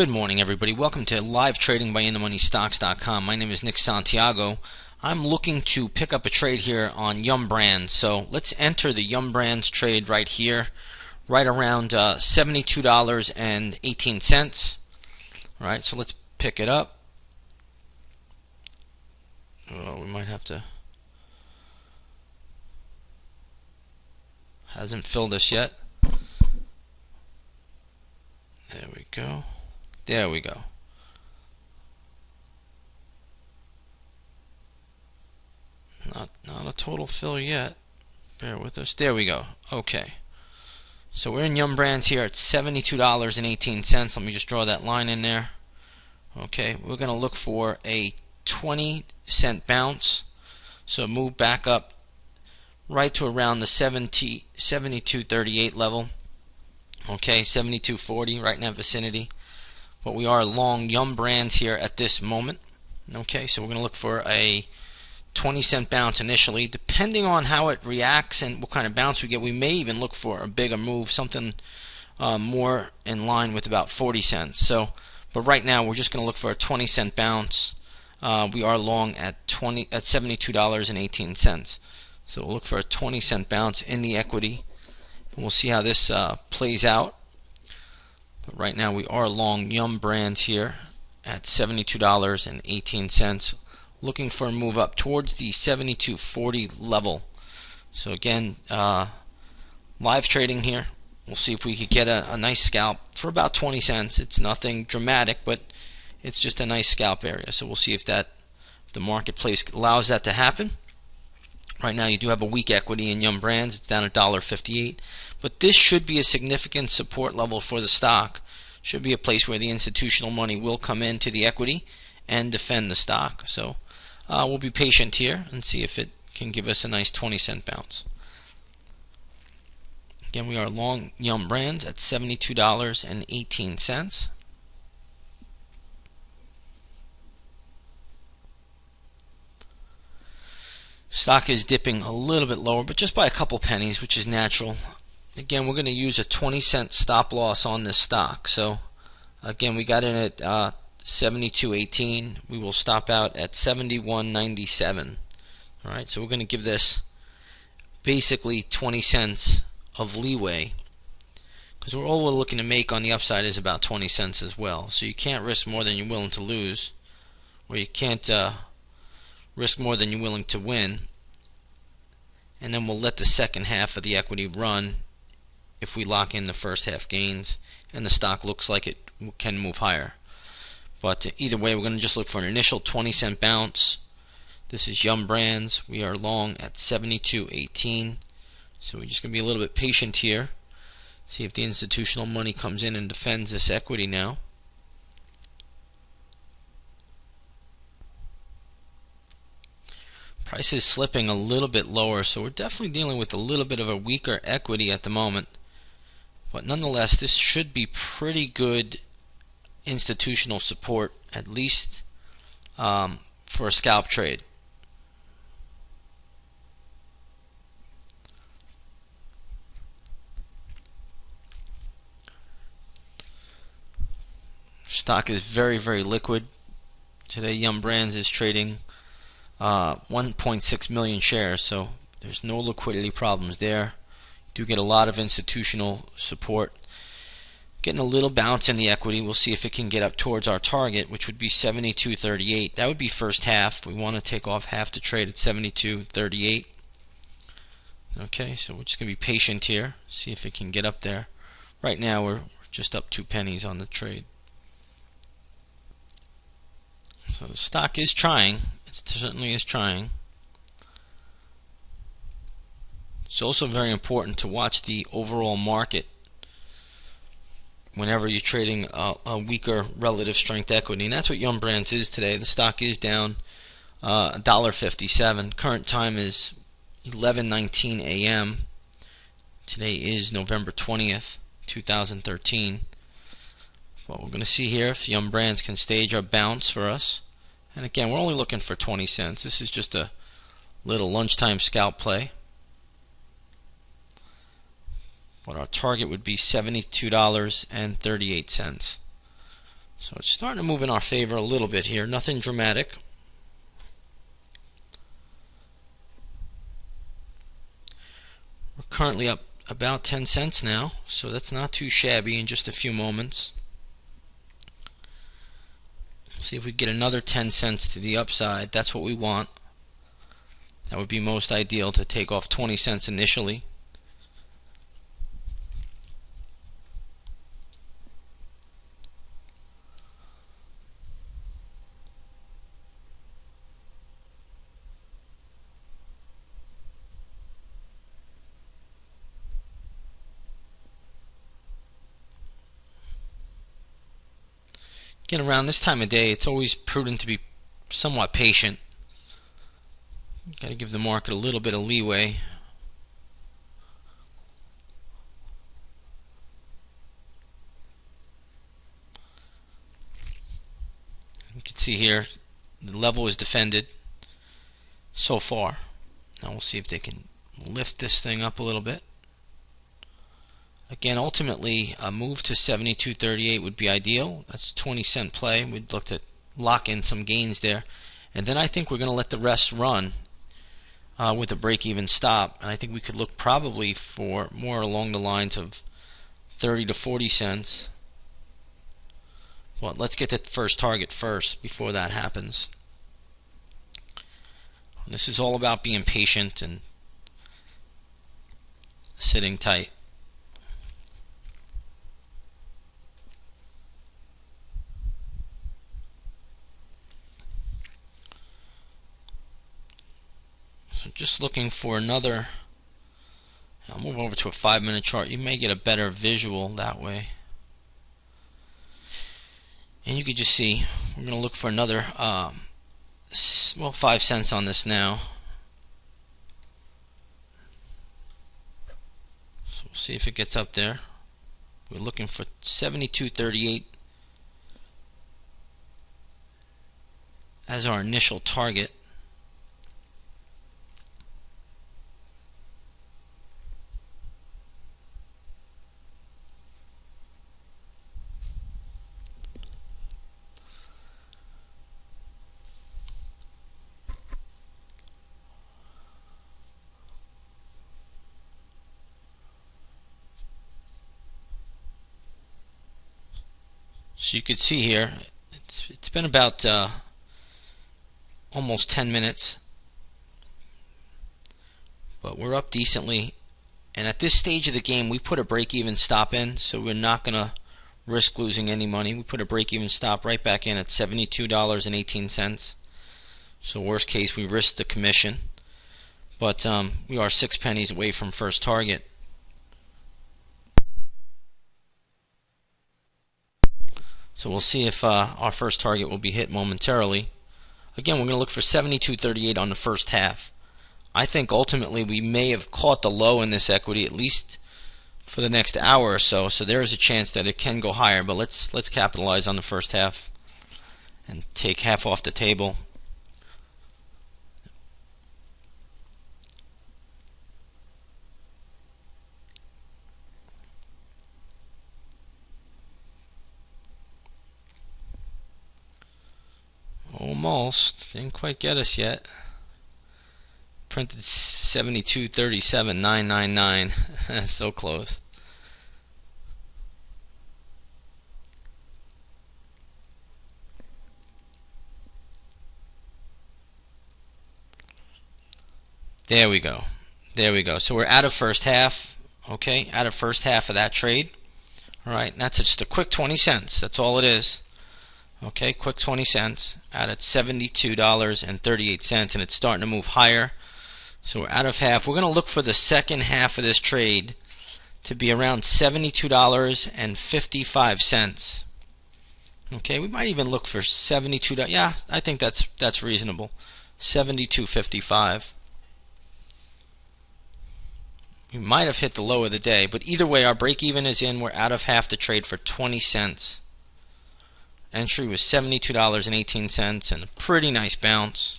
Good morning, everybody. Welcome to live trading by InTheMoneyStocks.com. My name is Nick Santiago. I'm looking to pick up a trade here on Yum Brands. So let's enter the Yum Brands trade right here, right around $72.18. All right, so let's pick it up. Oh, we might have to. Hasn't filled us yet. There we go. There we go. Not a total fill yet. Bear with us. There we go. Okay. So we're in Yum Brands here at $72.18. Let me just draw that line in there. Okay, we're going to look for a 20-cent bounce. So move back up right to around the 72.38 level. Okay, 72.40 right in that vicinity. But we are long Yum Brands here at this moment. Okay, so we're going to look for a 20-cent bounce initially. Depending on how it reacts and what kind of bounce we get, we may even look for a bigger move, something more in line with about 40 cents. But right now we're just going to look for a 20-cent bounce. We are long at $72.18. So we'll look for a 20-cent bounce in the equity, and we'll see how this plays out. But right now we are long Yum Brands here at $72.18, looking for a move up towards the 72.40 level. So again, live trading here. We'll see if we could get a nice scalp for about 20 cents. It's nothing dramatic, but it's just a nice scalp area. So we'll see if the marketplace allows that to happen. Right now you do have a weak equity in Yum Brands. It's down at $1.58. But this should be a significant support level for the stock. Should be a place where the institutional money will come into the equity and defend the stock. So we'll be patient here and see if it can give us a nice 20-cent bounce. Again, we are long Yum Brands at $72.18. Stock is dipping a little bit lower, but just by a couple pennies, which is natural. Again, we're going to use a 20-cent stop loss on this stock. So again, we got in at 72.18. We will stop out at 71.97. All right, so we're going to give this basically 20 cents of leeway, because all we're looking to make on the upside is about 20 cents as well. So you can't risk more than you're willing to lose, or you can't risk more than you're willing to win. And then we'll let the second half of the equity run if we lock in the first half gains and the stock looks like it can move higher. But either way, we're going to just look for an initial 20-cent bounce. This is Yum Brands. We are long at 72.18. So we're just going to be a little bit patient here. See if the institutional money comes in and defends this equity now. Price is slipping a little bit lower, so we're definitely dealing with a little bit of a weaker equity at the moment. But nonetheless, this should be pretty good institutional support, at least for a scalp trade. Stock is very, very liquid. Today, Yum Brands is trading 1.6 million shares, so there's no liquidity problems there. You do get a lot of institutional support. Getting a little bounce in the equity. We'll see if it can get up towards our target, which would be 72.38. That would be first half. We want to take off half to trade at 72.38. Okay, so we're just going to be patient here, see if it can get up there. Right now we're just up 2 pennies on the trade. So the stock is trying. It certainly is trying. It's also very important to watch the overall market whenever you're trading a weaker relative strength equity, and that's what Yum Brands is today. The stock is down $1.57. Current time is 11:19 a.m. Today is November 20th, 2013. What we're going to see here, if Yum Brands can stage our bounce for us. And again, we're only looking for 20 cents. This is just a little lunchtime scalp play. But our target would be $72.38. So it's starting to move in our favor a little bit here. Nothing dramatic. We're currently up about 10 cents now, so that's not too shabby in just a few moments. See if we get another 10 cents to the upside. That's what we want. That would be most ideal, to take off 20 cents initially. Again, around this time of day, it's always prudent to be somewhat patient. Got to give the market a little bit of leeway. You can see here the level is defended so far. Now we'll see if they can lift this thing up a little bit. Again, ultimately, a move to 72.38 would be ideal. That's 20-cent play. We'd look to lock in some gains there. And then I think we're going to let the rest run with a break-even stop. And I think we could look probably for more along the lines of 30 to 40 cents. Well, let's get the first target first before that happens. This is all about being patient and sitting tight. So just looking for another. I'll move over to a 5-minute chart. You may get a better visual that way. And you could just see we're going to look for another, well, 5 cents on this now. So we'll see if it gets up there. We're looking for 72.38 as our initial target. So you could see here, it's been about almost 10 minutes, but we're up decently. And at this stage of the game, we put a break-even stop in, so we're not going to risk losing any money. We put a break-even stop right back in at $72.18. So worst case, we risk the commission, but we are 6 pennies away from first target. So we'll see if our first target will be hit momentarily. Again, we're going to look for 72.38 on the first half. I think ultimately we may have caught the low in this equity, at least for the next hour or so. So there is a chance that it can go higher, but let's capitalize on the first half and take half off the table. Almost. Didn't quite get us yet. Printed 72.37.999. So close. There we go. There we go. So we're out of first half. Okay, out of first half of that trade. All right, and that's just a quick 20 cents. That's all it is. Okay, quick 20 cents out at $72.38, and it's starting to move higher. So we're out of half. We're going to look for the second half of this trade to be around $72.55. Okay, we might even look for $72. Yeah, I think that's reasonable. $72.55. We might have hit the low of the day, but either way, our break even is in. We're out of half the trade for 20 cents. Entry was $72.18 and a pretty nice bounce.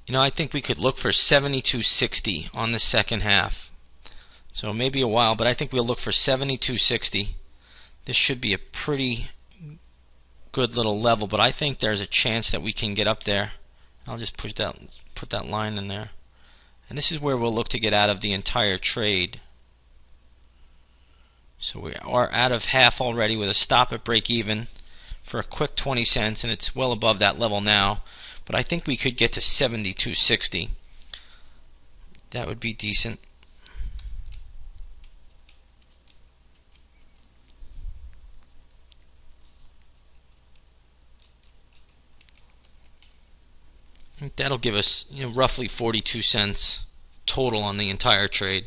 You know, I think we could look for $72.60 on the second half. So maybe a while, but I think we'll look for 72.60. This should be a pretty good little level, but I think there's a chance that we can get up there. I'll just put that line in there. And this is where we'll look to get out of the entire trade. So we are out of half already with a stop at break even for a quick 20 cents, and it's well above that level now. But I think we could get to 72.60. That would be decent. That'll give us, roughly 42 cents total on the entire trade.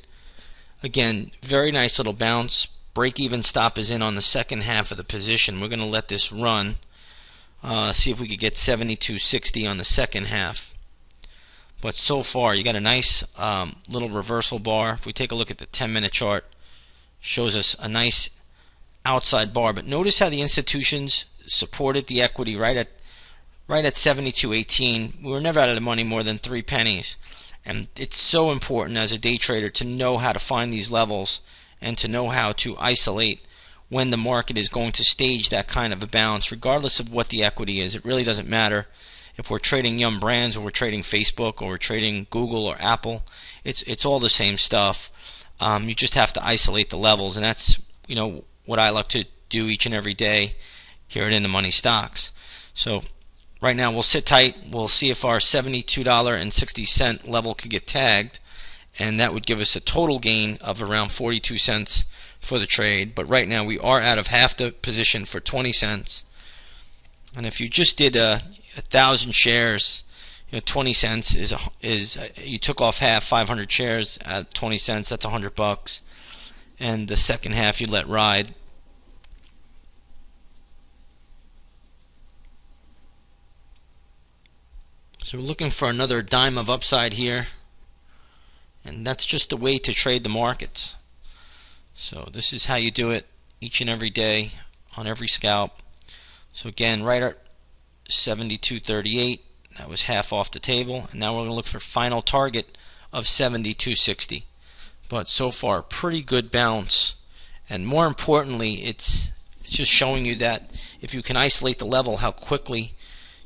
Again, very nice little bounce. Break-even stop is in on the second half of the position. We're going to let this run. See if we could get 72.60 on the second half. But so far, you got a nice little reversal bar. If we take a look at the 10-minute chart, shows us a nice outside bar. But notice how the institutions supported the equity right at 72.18. We were never out of the money more than 3 pennies. And it's so important as a day trader to know how to find these levels and to know how to isolate when the market is going to stage that kind of a bounce, regardless of what the equity is. It really doesn't matter if we're trading Yum Brands or we're trading Facebook or we're trading Google or Apple. It's all the same stuff. You just have to isolate the levels, and that's what I like to do each and every day here at In the Money Stocks. So right now we'll sit tight. We'll see if our $72.60 level could get tagged, and that would give us a total gain of around 42 cents for the trade. But right now we are out of half the position for 20 cents. And if you just did 1,000 shares, 20 cents is you took off half, 500 shares at 20 cents. That's $100, and the second half you let ride. So we're looking for another dime of upside here, and that's just the way to trade the markets. So this is how you do it each and every day on every scalp. So again, right at 72.38, that was half off the table, and now we're going to look for final target of 72.60. But so far, pretty good bounce, and more importantly, it's just showing you that if you can isolate the level, how quickly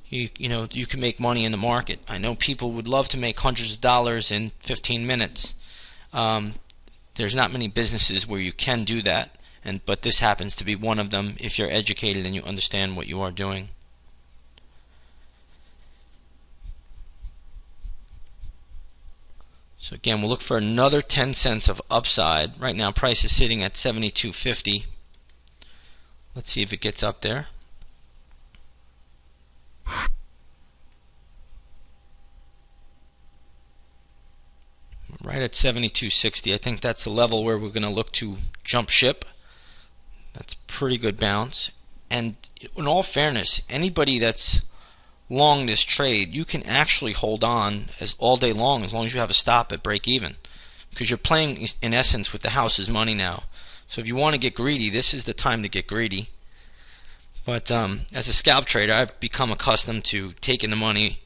you can make money in the market. I know people would love to make hundreds of dollars in 15 minutes. There's not many businesses where you can do that, but this happens to be one of them if you're educated and you understand what you are doing. So again, we'll look for another 10 cents of upside. Right now price is sitting at 72.50. Let's see if it gets up there. Right at 72.60. I think that's the level where we're going to look to jump ship. That's pretty good bounce. And in all fairness, anybody that's long this trade, you can actually hold on all day long as long as you have a stop at break even, because you're playing in essence with the house's money now. So if you want to get greedy, this is the time to get greedy. But as a scalp trader, I've become accustomed to taking the money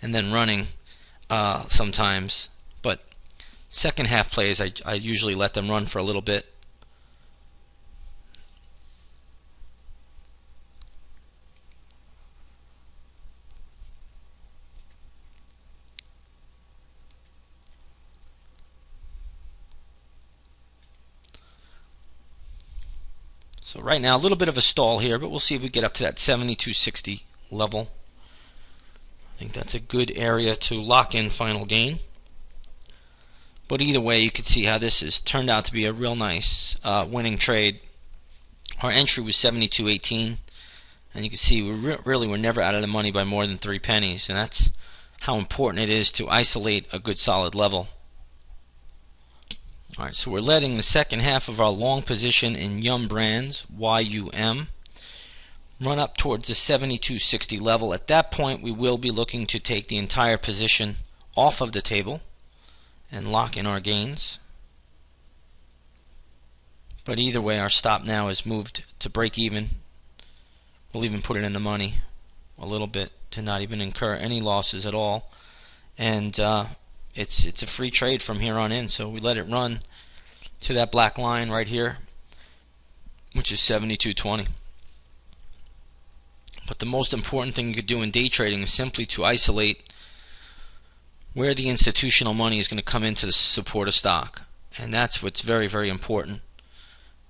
and then running sometimes. But second half plays, I usually let them run for a little bit. So right now a little bit of a stall here, but we'll see if we get up to that 72.60 level. I think that's a good area to lock in final gain. But either way, you can see how this has turned out to be a real nice winning trade. Our entry was 72.18, and you can see we really were never out of the money by more than 3 pennies, and that's how important it is to isolate a good solid level. Alright, so we're letting the second half of our long position in Yum Brands, YUM, run up towards the 72.60 level. At that point, we will be looking to take the entire position off of the table and lock in our gains. But either way, our stop now is moved to break even. We'll even put it in the money a little bit to not even incur any losses at all. And it's a free trade from here on in, so we let it run. to that black line right here, which is 72.20. But the most important thing you could do in day trading is simply to isolate where the institutional money is going to come in to support a stock. And that's what's very, very important.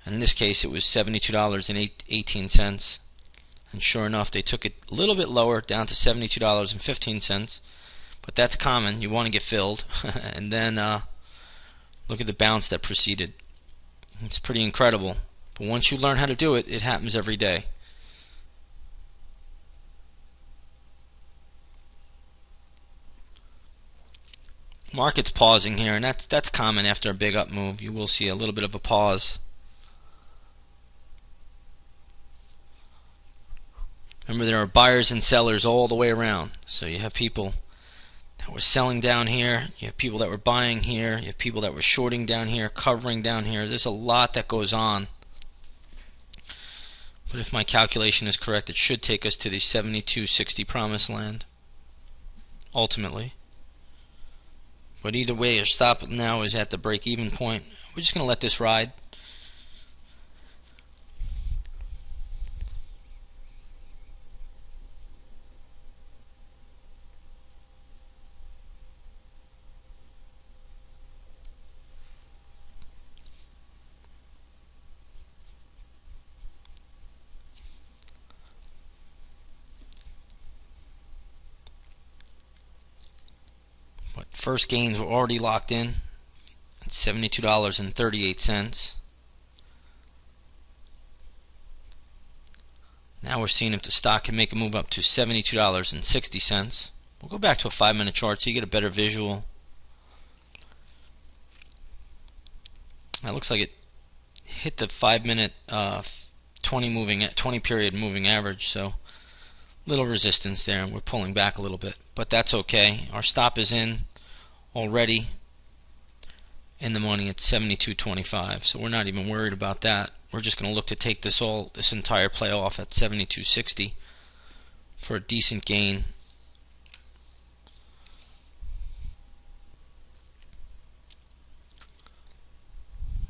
And in this case, it was $72.18. And sure enough, they took it a little bit lower, down to $72.15. But that's common. You want to get filled. And then look at the bounce that preceded. It's pretty incredible. But once you learn how to do it, it happens every day. Market's pausing here, and that's common after a big up move. You will see a little bit of a pause. Remember, there are buyers and sellers all the way around. So you have people that were selling down here, you have people that were buying here, you have people that were shorting down here, covering down here. There's a lot that goes on. But if my calculation is correct, it should take us to the 72.60 promised land, ultimately. But either way, your stop now is at the break-even point. We're just going to let this ride. But first gains were already locked in at $72.38. Now we're seeing if the stock can make a move up to $72.60. We'll go back to a 5-minute chart so you get a better visual. That looks like it hit the 5-minute 20 period moving average, so little resistance there, and we're pulling back a little bit, but that's okay. Our stop is in already in the money at 72.25, so we're not even worried about that. We're just going to look to take this entire play off at 72.60 for a decent gain.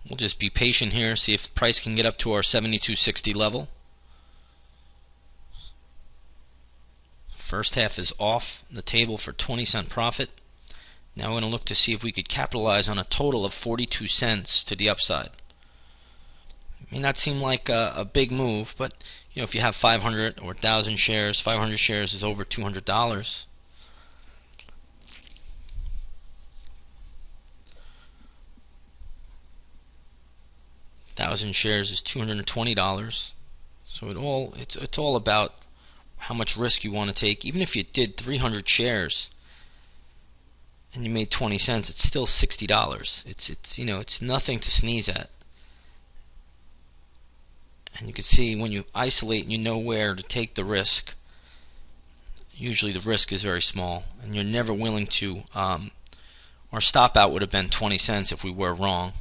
We'll just be patient here, see if the price can get up to our 72.60 level. First half is off the table for 20-cent profit. Now we're going to look to see if we could capitalize on a total of 42 cents to the upside. May not seem like a big move, but you know, if you have 500 or 1,000 shares, 500 shares is over $200. 1,000 shares is $220. So it's all about how much risk you want to take. Even if you did 300 shares and you made 20 cents, it's still $60. It's nothing to sneeze at. And you can see when you isolate and you know where to take the risk, usually the risk is very small, and you're never willing to. Our stop out would have been 20 cents if we were wrong.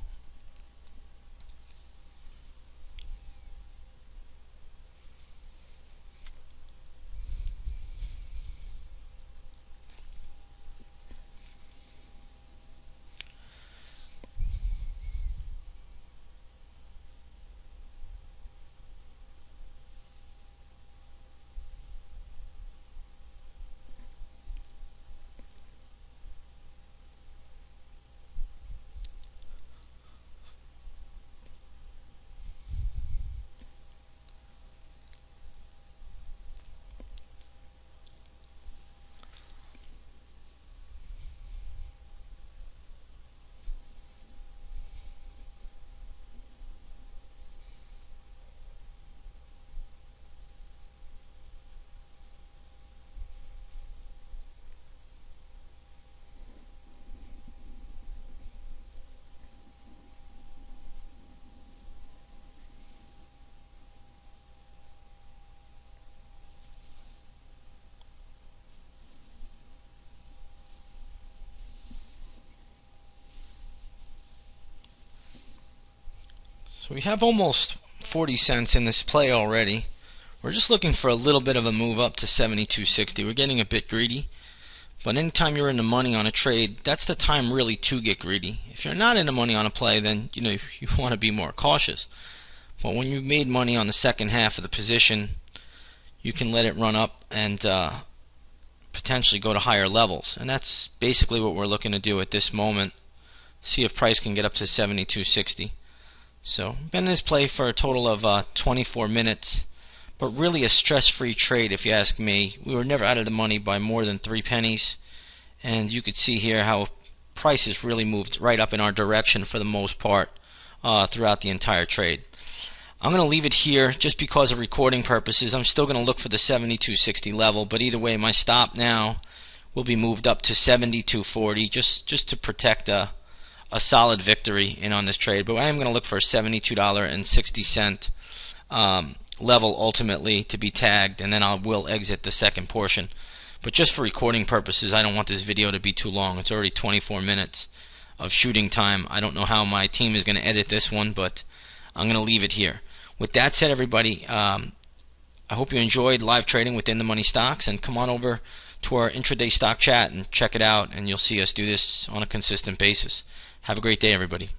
So we have almost 40 cents in this play already. We're just looking for a little bit of a move up to 72.60. We're getting a bit greedy, But anytime you're in the money on a trade, that's the time really to get greedy. If you're not in the money on a play, then you want to be more cautious. But when you've made money on the second half of the position, you can let it run up and potentially go to higher levels. And that's basically what we're looking to do at this moment. See if price can get up to 72.60. So been in this play for a total of 24 minutes, but really a stress-free trade if you ask me. We were never out of the money by more than 3 pennies, and you could see here how price has really moved right up in our direction for the most part throughout the entire trade. I'm going to leave it here just because of recording purposes. I'm still going to look for the 72.60 level, but either way, my stop now will be moved up to 72.40 just to protect a solid victory in on this trade. But I am going to look for a $72.60 level ultimately to be tagged, and then I will exit the second portion. But just for recording purposes, I don't want this video to be too long. It's already 24 minutes of shooting time. I don't know how my team is going to edit this one, but I'm going to leave it here. With that said, everybody, I hope you enjoyed live trading within the money stocks, and come on over to our intraday stock chat and check it out, and you'll see us do this on a consistent basis. Have a great day, everybody.